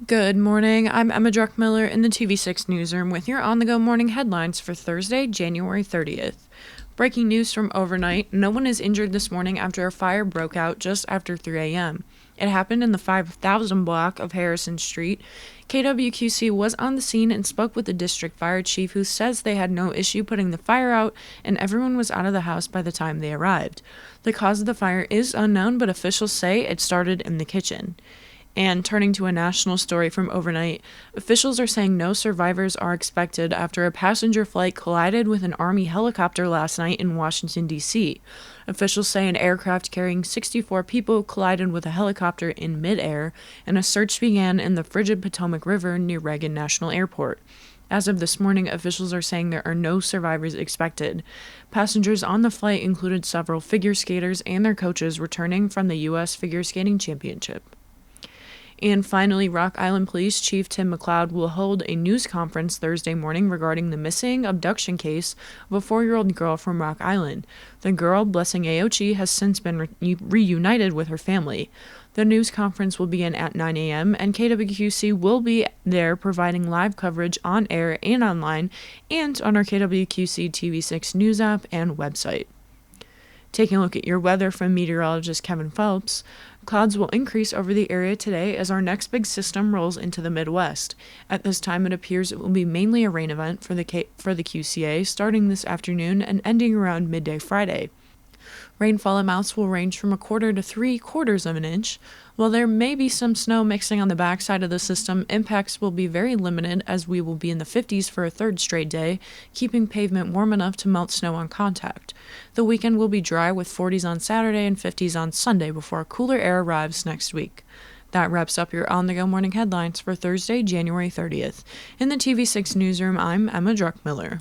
Good morning. I'm Emma Druckmiller in the TV6 newsroom with your on-the-go morning headlines for Thursday, January 30th. Breaking news from overnight, no one is injured this morning after a fire broke out just after 3 a.m. It happened in the 5000 block of Harrison Street. KWQC was on the scene and spoke with the district fire chief, who says they had no issue putting the fire out and everyone was out of the house by the time they arrived. The cause of the fire is unknown, but officials say it started in the kitchen. And turning to a national story from overnight, officials are saying no survivors are expected after a passenger flight collided with an Army helicopter last night in Washington, D.C. Officials say an aircraft carrying 64 people collided with a helicopter in midair, and a search began in the frigid Potomac River near Reagan National Airport. As of this morning, officials are saying there are no survivors expected. Passengers on the flight included several figure skaters and their coaches returning from the U.S. Figure Skating Championship. And finally, Rock Island Police Chief Tim McLeod will hold a news conference Thursday morning regarding the missing abduction case of a 4-year-old girl from Rock Island. The girl, Blessing Aochi, has since been reunited with her family. The news conference will begin at 9 a.m., and KWQC will be there providing live coverage on air and online and on our KWQC TV6 news app and website. Taking a look at your weather from meteorologist Kevin Phelps, clouds will increase over the area today as our next big system rolls into the Midwest. At this time, it appears it will be mainly a rain event for the QCA, starting this afternoon and ending around midday Friday. Rainfall amounts will range from 1/4 to 3/4 of an inch. While there may be some snow mixing on the backside of the system, impacts will be very limited as we will be in the 50s for a third straight day, keeping pavement warm enough to melt snow on contact. The weekend will be dry with 40s on Saturday and 50s on Sunday before cooler air arrives next week. That wraps up your on-the-go morning headlines for Thursday, January 30th. In the TV6 newsroom, I'm Emma Druckmiller.